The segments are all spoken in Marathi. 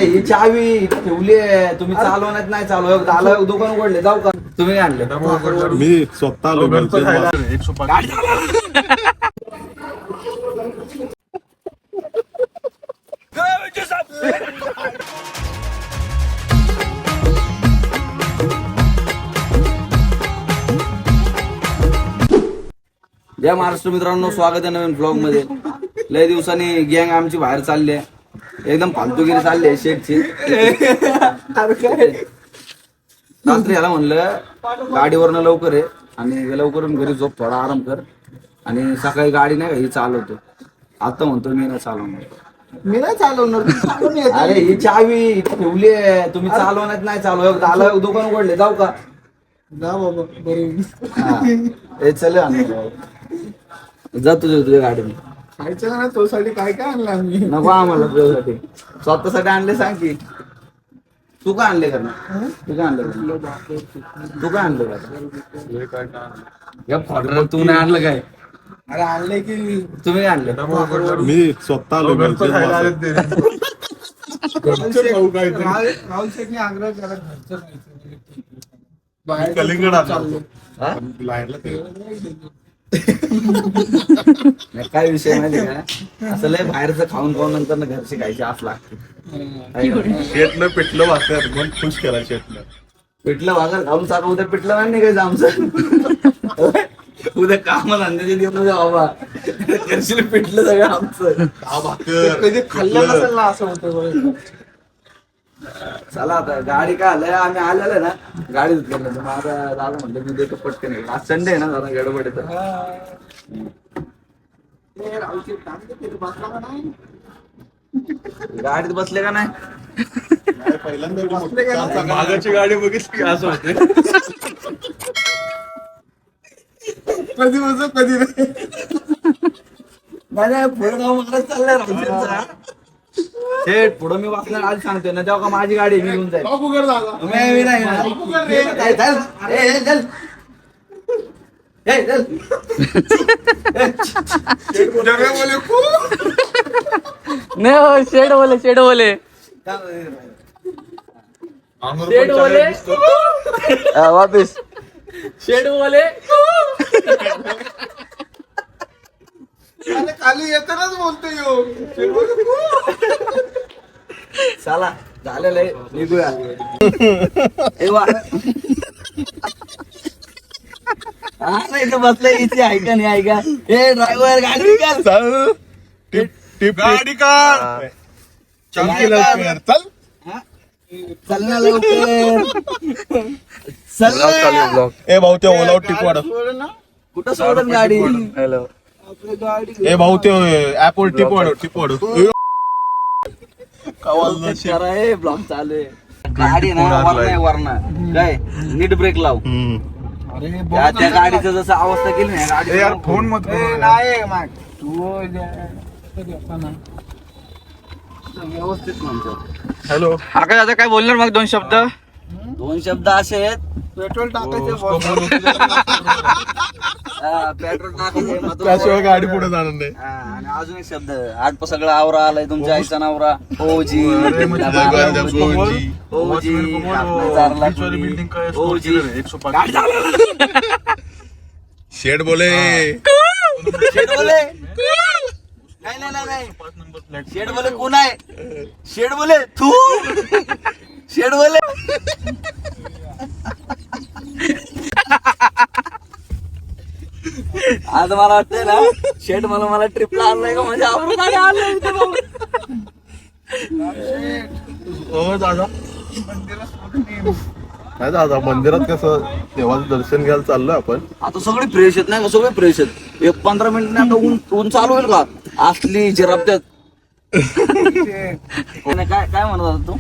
ही चावी इथे ठेवली आहे, तुम्ही चालवण्यात नाही चालू आला दुकान उघडले, जाऊ का? तुम्ही काय आणलं? मी स्वतः आलो गाडी चालवा. जय महाराष्ट्र मित्रांनो, स्वागत आहे नवीन ब्लॉग मध्ये. लय दिवसांनी गँग आमची बाहेर चालली आहे, एकदम फालतूगिरी चालली आहे शेटची. रात्री याला म्हणलं गाडीवरनं लवकर आहे आणि लवकर घरी झोप, थोडा आराम कर आणि सकाळी गाडी नाही का ही चालवतो. आता म्हणतो मी नाही चालवणार, मी नाही चालवणार. अरे ही चावी इथे ठेवली आहे, तुम्ही चालवण्यात नाही चालू आला दुकान उघडले, जाऊ का? जा बाबा बरोबर. हे चल जा तुझ्या गाडीने. खायचं ना तो साठी काय काय आणलं आम्ही. नको आम्हाला तुझ्यासाठी, स्वतःसाठी आणले. सांग की तू काय आणले का ना? तू काय आणलं तू काय आणलं का? तू नाही आणलं काय? अरे आणले की तुम्ही काय आणलं? मी स्वतः आलो राहुल शेठने आग्रह केला घरचं बाहेर कलिंगड चाललो. नाही, काय विषय माहिती का, असं लय बाहेरचं खाऊन खाऊन नंतर ना घरची खायची आस लागते. शेटनं पिठलं वाचत मन खुश केला शेटनं. पिठलं भाकर खाऊन चालू, उद्या पिठलं नाही निघायचं आमचं. उद्या काम धंद्याचे दिवस बाबा, करशील पिठलं सगळं आमचं. कधी खाल्लं नसेल ना असं होतं बघ. चला आता गाडी काय आलंय, आम्ही आलेलो ना गाडी घेतलं. माझा दादा म्हणलं मी देतो पटकन. आज संडे आहे ना, जरा गडबड येतं. राहुल शेठ काम ते बसला का नाही. गाडीत बसले का नाही? पहिल्यांदा मागाची गाडी बघितली की असं होते. कधी बसो कधी नाही. नाही पुढे जाऊ मला चाललंय रामचंद्रचा. थेट पुढं मी वाचणार आज सांगतोय ना, तेव्हा का माझी गाडी निघून जाईल. उघड दादा. मी नाही ना. ए, चल. ए, चल. ए, चल. नहीं हो, शेड बोले शेड बोले शेड बोले वापिस शेड बोले. अरे खाली येतानाच बोलतो यो. चला झालेलं आहे, निघूया. ए वा. हा नाही इथे बसलंय, इथे ऐका नाही ऐका. हे ड्रायव्हर गाडी निकाल. गाडी काढ. चल चल चल ना लवकर. चल ना. ए भाऊ ते ओलावर टिप वाढ. कुठं सोडून गाडी? हेलो ए भाऊ ते ऍप वर टिप वाढ. करा हे ब्लॉक चालू आहे. गाडी ना वरना वरना काय नीट ब्रेक लाव. त्या गाडीचं जसं अवस्था केली ना गाडी. यार फोन मत नाही मग तू व्यवस्थित म्हणतो. हॅलो. आकाश आता काय बोलणार मग दोन शब्द. दोन शब्द असे आहेत. पेट्रोल टाकायचं पेट्रोल टाकायचे महत्त्वाचं. त्याशिवाय गाडी पुढे जाणार नाही. आणि अजून एक शब्द, आठ सगळं आवरा आलाय तुमच्या आईचा नवरा. ओजी शेड बोले. शेड बोले. नाही शेड बोले कोण आहे? शेड बोले तू. शेड बोले. आज मला वाटतंय ना शेड मला ट्रिपला आणलाय का, म्हणजे आपण गाडी आणलंय इथे भाऊ. हो दादा. नाही दादा, मंदिरात कसं देवाचं दर्शन घ्यायला चाललोय आपण. आता सगळे फ्रेश आहेत नाही का, सगळे फ्रेश आहेत. एक 15 मिनिट आता ऊन चालू होईल का असली जिरापत्यात. काय काय म्हणत होता तू?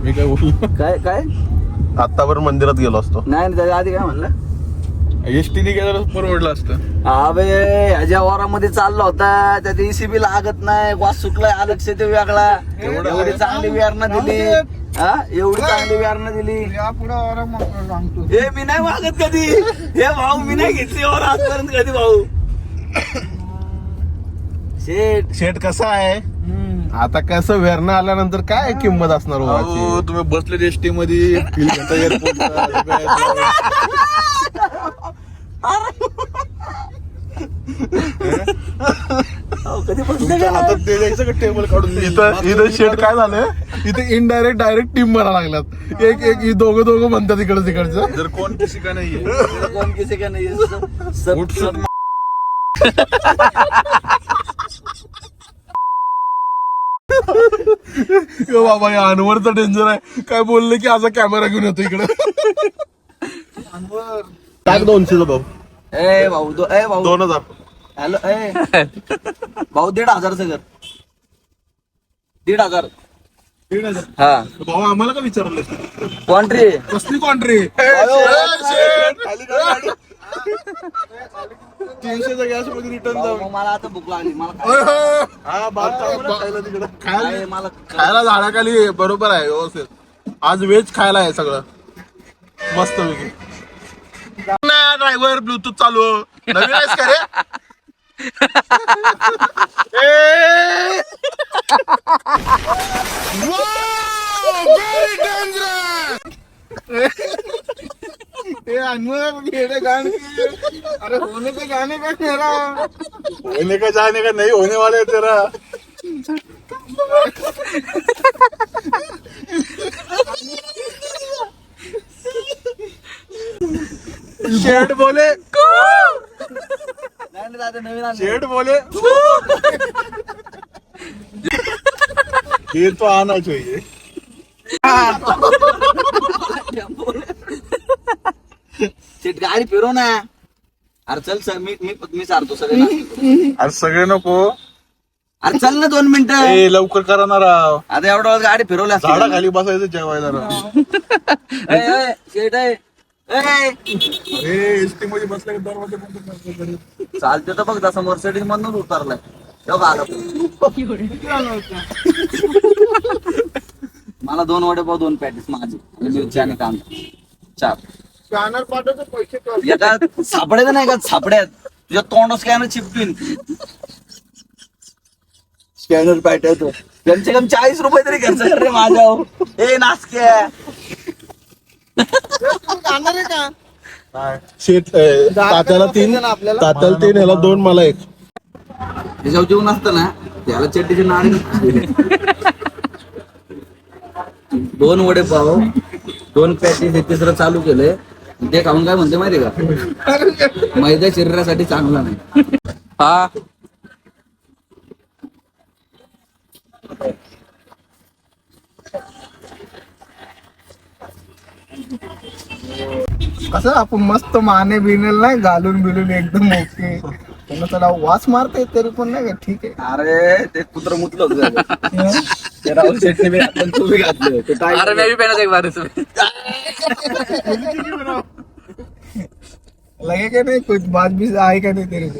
मी काय बोललो, काय काय आतावर मंदिरात गेलो असतो. नाही त्याच्या आधी काय म्हणलं? एसटीने गेलं परवडलं असतं. अबे ह्याच्या वारामध्ये चालला होता, त्यात ECB लागत नाही, वास सुटलाय, अलक्ष ते वेगळा. एवढी चांगली विहारणा दिली. हा एवढी चांगली विहारणा दिली. या पुढे सांगतो. हे मी नाही मागत कधी. हे भाऊ मी नाही घेतली और आजपर्यंत कधी भाऊ. शेठ शेट कसा आहे? आता कसं वेरणं आल्यानंतर काय किंमत असणार हो तुम्ही बसले एसटी मध्ये फील घेता तुमच्या हातात ते द्यायचं का टेबल काढून इथं शेट काय झालं इथे इनडायरेक्ट डायरेक्ट टीम म्हणा लागल्यात एक दोघं म्हणतात तिकडचं जर कोण किसी का नाहीये कौन किसी का नहीं है सब बाबा या अनवरचा डेंजर आहे काय बोलले की असा कॅमेरा घेऊन येतो इकडे टाक 200 भाऊ ए भाऊ ए भाऊ 2000 हॅलो ए भाऊ 1500 कर 1500 हा भाऊ आम्हाला का विचारलं कॉन्ट्री कसली कॉन्ट्री 300चा गॅस मध्ये रिटर्न जाऊ मला आता भूक लागली मला हा तिकडे काय मला खायला झाडाखाली बरोबर आहे व्यवस्थित आज व्हेज खायला आहे सगळं मस्त पैकी ड्रायव्हर ब्लूटूथ चालू नवीन आहेस का रे अरे होने के गाने का तेरा होने का जाने का नहीं होने वाले तेरा शेठ बोले नवीन शेठ बोले ये तो आना चाहिए सीट गाडी फिरव ना अरे चल सर मी सारतो सगळे अरे सगळे नको अरे चल ना 2 मिनिटं ए लवकर करा ना राव आता एवढा वेळ गाडी फिरवली असती. झाडाखाली बसायचं जेवायला राव ए, शेट आहे एसटी मध्ये बसल्या की दरवाजे बंद करतो तरी. चालते तर बघ तसं मर्सिडीज मधून उतरलाय तेव्हा आला मला 2 वडेपाव 2 पॅटीस माझी आणि मिरची आणि कांदा 4 स्कॅनर पाठवतो पैसे कर एका सापड्यात नाही का सापड्यात तुझ्या तोंड स्कॅनर चिपटून स्कॅनर पाठवतो कमसे कम 40 रुपये तरी खर्च कर रे माझ्या ए नासक्या जाणार आहे का काय? शेट तात्याला 3 तात्याला 3 ह्याला 2 मला 1 त्याच्यावर जेवण असतं ना त्याला चड्डीचे नाणे 2 वडेपाव 2 पॅटीस हे तिसरं चालू केलंय ते खाऊन काय म्हणते माहिती का मैदा शरीरासाठी चांगला नाही हा असं आपण मस्त माने बिनेल नाही घालून बिलून एकदम ओके त्यांना त्याला वास मारते तरी पण नाही का ठीक आहे अरे ते कुत्र मुतलं होतं ते राहुल शेट्टी बी घातलं तू बी घातलं ते काय अरे मी भी पहना एक बार इसमें लगे का नाही कुछ बात भी आहे का नाही तेरे को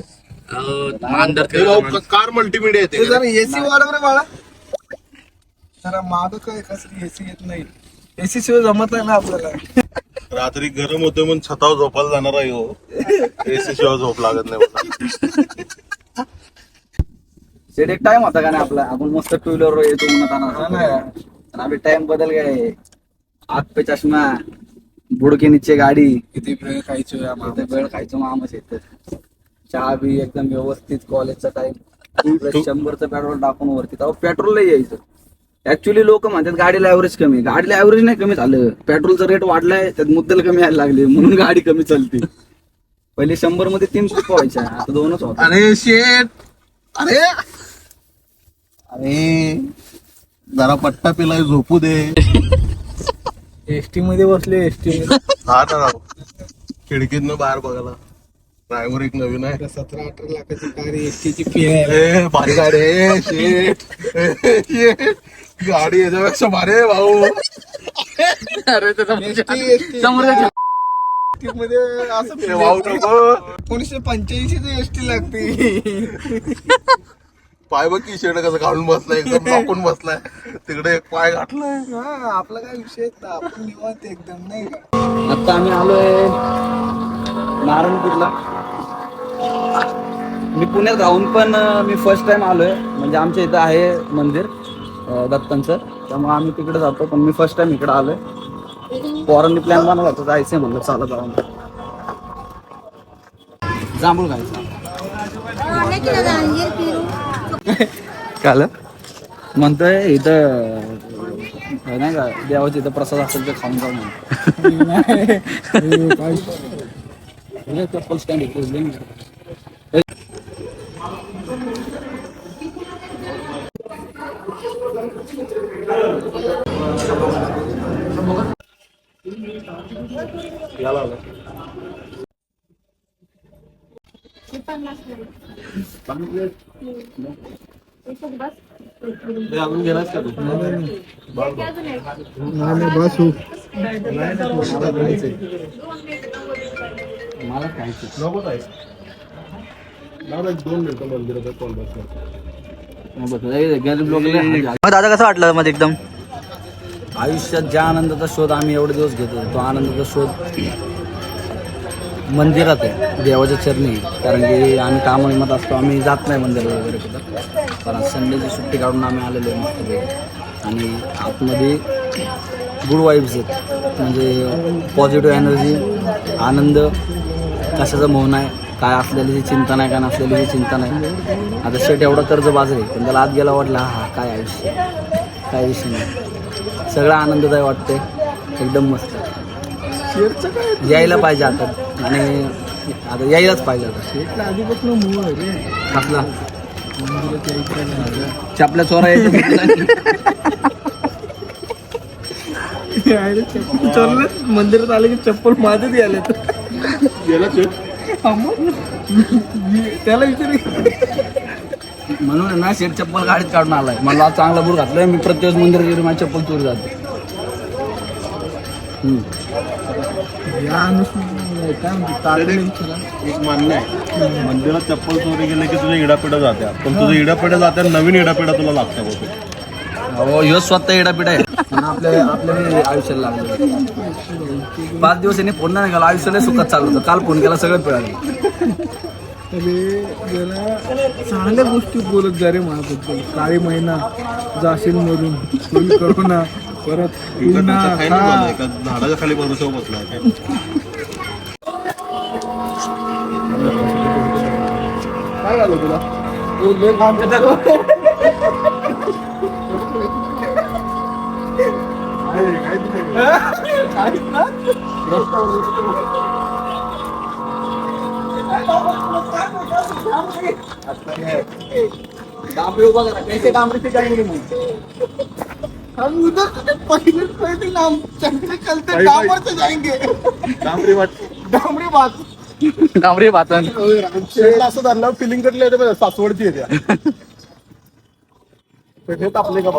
अंदर हे भाऊ, कार मल्टीमीडिया ते येते जरा एसी वाढव रे बाळा जरा माग काय कसली एसी येत नाही एसी शिवाय जमत नाही ना आपल्याला रात्री गरम होतं म्हणून छतावर झोपायला जाणार आहे हो एसी शिवाय झोप लागत नाही मला. शेट एक टाइम होता का नाही आपला आपण मस्त टू व्हीलर येतो म्हणत अभी टाइम बदल गए आग पे चष्मा बुडके नीचे गाडी किती वेळ खायचो या इथे वेळ खायचं मामच येत चहा बी एकदम व्यवस्थित कॉलेजचा टाइम 100चं पेट्रोल टाकून वरती तेव्हा पेट्रोल नाही यायचं ऍक्च्युली लोक म्हणतात गाडीला ऍव्हरेज कमी गाडीला ऍव्हरेज नाही कमी झालं पेट्रोलचा रेट वाढलाय त्यात मुद्दल कमी यायला लागले म्हणून गाडी कमी चालते पहिले 100 मध्ये 300 व्हायच्या आता 2च होत अरे शेट अरे अरे जरा पट्टा पिलाय झोपू दे एसटी मध्ये बसले एसटी हा ना राव खिडकीतनं बाहेर बघायला ड्रायव्हर एक नवीन आहे 17-18 लाखाची कार एसटीची फी आहे ए भारी गाडी आहे, शेट गाडी याच्यापेक्षा भारी आहे भाऊ अरे ते समोरच्या एसटी मध्ये असं ए भाऊ नको 1985 एसटी लागते पाय बघ की शेट कसं काढून बसलाय एकदम टाकून बसलाय तिकडे एक पाय घातलाय हा आपला काय विषय नाही, आपण निवांत एकदम नाही का आता आम्ही आलोय नारायणपूरला मी पुण्यात राहून पण मी फर्स्ट टाइम आलोय म्हणजे आमच्या इथं आहे मंदिर दत्तांचं, त्यामुळे आम्ही तिकडे जातो. पण मी फर्स्ट टाइम इकडे आलोय. पोरांनी प्लॅन बनवला होता जायचंय म्हणलं, चालत जाऊन जांभूळ खायचं. काल म्हणतोय इथं नाही का देवाची इथं प्रसाद असेल तर खाऊन जाऊ म्हणून चप्पल स्टँड इथे. मला खायचं. गरीब लोक दादा कसं वाटलं मध्ये एकदम? आयुष्यात ज्या आनंदाचा शोध आम्ही एवढे दिवस घेतो, तो आनंदाचा शोध मंदिरात आहे, देवाच्या चरणी. कारण की आम्ही कामानिमित्त असतो, आम्ही जात नाही मंदिराला वगैरे कुठं. कारण संडेची सुट्टी काढून आम्ही आलेलो आहे मस्तपैकी. आणि आतमध्ये गुड वाईब्स आहेत, म्हणजे पॉझिटिव्ह एनर्जी, आनंद, कशाचं मोह नाही, काय असलेली चिंता नाही, काय नसलेली चिंता नाही. आता शेट एवढं कर्ज बाजरी, पण त्याला आत गेला वाटला हा काय आयुष्य, काय विषय नाही, सगळा आनंददायी वाटते, एकदम मस्त. यायला पाहिजे आता, आणि आता यायलाच पाहिजे आता. आधीपासून मूळ आहे रे. आपला चपल्या चोरा यायचं मंदिरात आले की चप्पल माझ्याच यायला त्याला विचार. म्हणून ना शेट चप्पल गाडीत काढून आलाय. मला आज चांगला बूट घातलाय, मी प्रत्येक मंदिरात गेलो माझी चप्पल चोरी जाते. एक मान्य आहे, मंदिरात चप्पल चोरी गेले की तुझ्या इडापिडा जात्या, पण तुझं इडापिडा जात्या, नवीन इडापिडा तुला लागत्या बघ. हो, ह्यो स्वतः येडापीठ आहे. आपल्या आयुष्याला लागलं 5 दिवस यांनी फोन नाही केला, आयुष्याला सुखात चाललं होतं. काल फोन केला, सगळं पिळालं. चांगल्या गोष्टी बोलत जा रे माझ्याबद्दल. काळी महिना जाशील मरून, करोना परत झाडाच्या खाली भरोसा बसलाय. काय झालं तुला? डांबरी उभा करा, कैसे डांबरी जाएंगे मग. हम उधर पहिले चंद्र चलते डांबर से जाएंगे. डांबरी वाट डांबरी बात डांबरी भातन असं धरलं फिलिंग कटले होते सासवडची येत्या पेठेत आपले का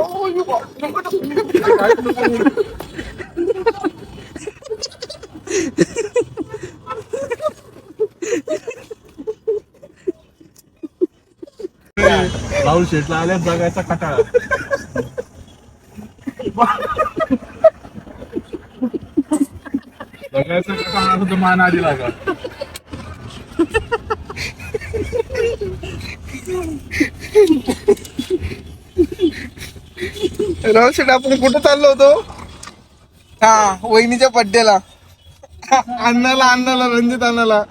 राहुल शेटला आल्यात जगायचा कटाळा. जगायचा कटाळा असं मान आधी लागा. राहुल शेट आपण कुठं चाललो होतो? हा, वहिनीच्या बड्डेला. अण्णाला रंजित अण्णाला.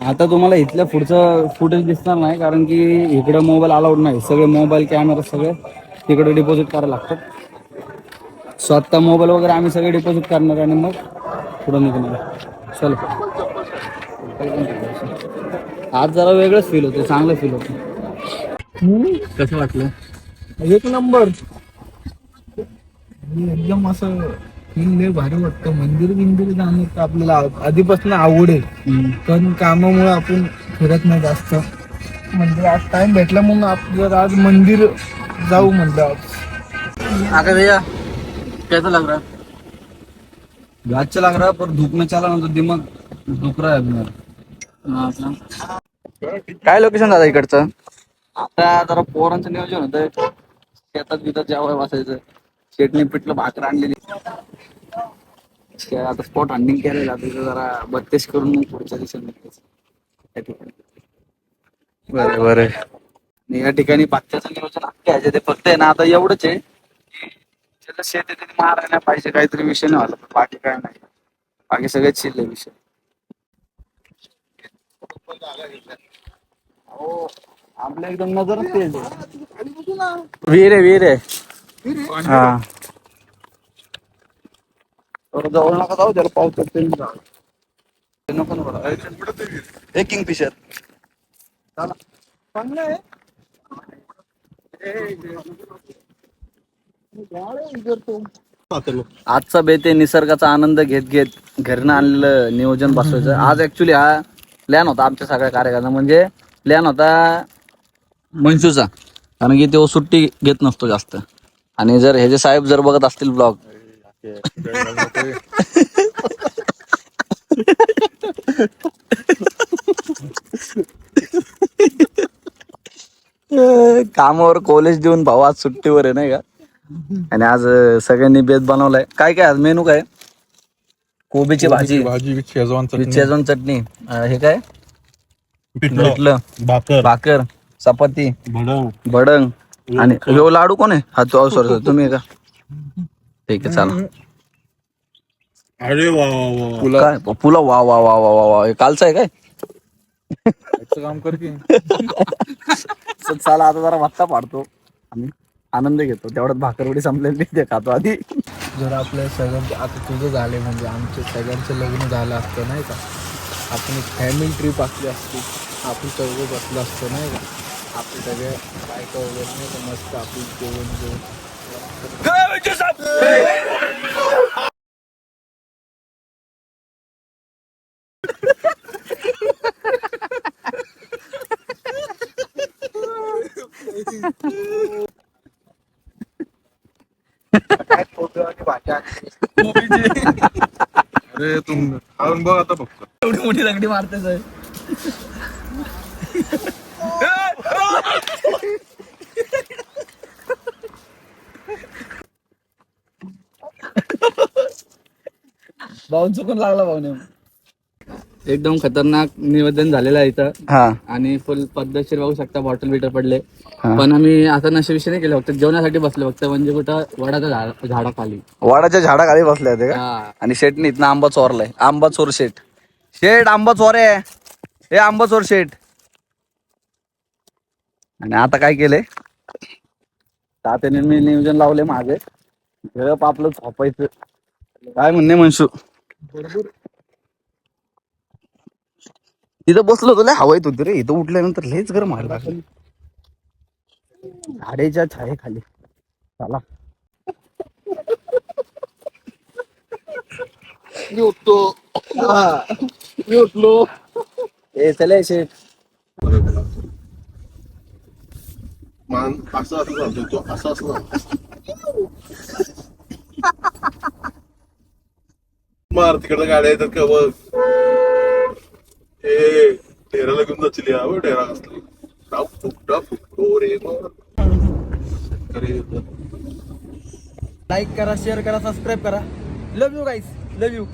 आता तुम्हाला इथल्या पुढचं फुटेज दिसणार नाही, कारण की इकडं मोबाईल अलाउड नाही. सगळे मोबाईल कॅमेरा सगळे तिकडे डिपॉझिट करायला लागतात. स्वतः मोबाईल वगैरे आम्ही सगळे डिपॉझिट करणार आणि मग पुढं निघणार. चल, आज जरा वेगळंच फील होतं, चांगलं फील होतं. कसं वाटलं? एक नंबर. एकदम असं लय भारी वाटतं. मंदिर जाणं तर आपल्याला आधीपासून आवड आहे, पण कामामुळे आपण फिरत नाही जास्त. म्हणजे आज टाइम भेटला म्हणून आपलं आज मंदिर जाऊ म्हणलं. आज आका भैया कैसा लग रहा है? अच्छा लग रहा है, पर धूप में चला ना तो दिमाग दुख रहा है अभी मेरा. काय लोकेशन दादा इकडचं? आता जरा पोरांचं नियोजन होतं, शेतात बितात जेवाय वाचायचं. शेटने पिठलं भाकर आणलेली. आता स्पॉट हंडिंग केलेलं तिथं जरा बत्तीस करून मग पुढच्या दिवसात निघायचं त्या ठिकाणी. बरं आणि या ठिकाणी बाकीचं नियोजन घ्यायचं ते फक्त आहे ना आता एवढंच आहे की त्याचं शेत आहे ते मारायला पाहिजे, काहीतरी विषय नाही व्हायला, बाकी काय नाही, बाकी सगळेच शिल्लक विषय. हो आपल्या एकदम नजरच तेच आहे. वीर आहे हा. जवळ नका जाऊ, त्याला पाऊस पडते नको नको. हे किंगफिशर चांगलं आहे. आजचा बेत आहे निसर्गाचा आनंद घेत घेत घरनं आणलेलं नियोजन बसवायचं. आज ऍक्च्युली हा प्लॅन होता आमच्या सगळ्या कार्यक्रमाचा, म्हणजे प्लॅन होता मंशूचा, कारण की तो सुट्टी घेत नसतो जास्त. आणि जर हे जे साहेब जर बघत असतील ब्लॉग कामावर कॉलेज देऊन भाऊ आज सुट्टीवर आहे नाही का. आणि आज सगळ्यांनी बेत बनवलाय. काय काय आज मेनू काय? कोबीची भाजी भाजी शेजवान शेजवान चटणी, हे काय पिठलं, भाकर भाकर, चपाती, भडंग भडंग आणि ह्यो लाडू कोण आहे? हा तो सॉरी तुम्ही आहे का? ठीक आहे चला. अरे वा काय पुलाव, वा वा वा वा वा वा, हे कालचं आहे काय? काम कर की. चला आता जरा भत्ता पाडतो आम्ही, आनंद घेतो. तेवढ्यात भाकरवडी संपलेली ते खातो आधी. जर आपल्या सगळ्यांचे आता तुझं झाले म्हणजे आमच्या सगळ्यांचं लग्न झालं असतं नाही का, आपण एक फॅमिली ट्रिप असली असती, आपण चौघं बसलो असतो नाही का, आपले सगळे बायका वगैरे नाही का, मस्त आपली जेवण जेवण. काय फोटो आणि भाषा अरे तुम खाऊन बघ आता फक्त. एवढी मोठी दगडी मारते साहेब. भाऊन चुकून लागला भाऊने. एकदम खतरनाक निवेदन झालेलं आहे इथं. आणि फुल पद्धतशीर बघू शकता, बॉटल बिटर पडले. पण आम्ही आता नशेविषयी नाही केलं, फक्त जेवणासाठी बसलो फक्त. म्हणजे कुठं वडाच्या झाडाखाली, वडाच्या झाडाखाली बसले होते का. आणि शेटने इथनं आंबा चोरलाय. आंबा चोर शेट, शेट आंबा चोर आहे हे, आंबा चोर शेट. आणि आता काय केलंय तात्याने, मी नियोजन लावले माझे गप आपलं झोपायचं. काय म्हणणे मनशू? तिथं बसलो तुला हवायत होती रे, इथं उठल्यानंतर लयच गरम व्हायला लागलं. झाडेच्या छायेखाली चला. मी उठतो, मी उठलो. ए चले शेठ. मान असं असं चालतोय तो, असं असं मार तिकडं गाड्या येतात का बघ. ए ढेराला घेऊन जाचली हा ढेरा असली रे मग. लाईक करा, शेअर करा, सबस्क्राईब करा. लव यू गाईस, लव यू.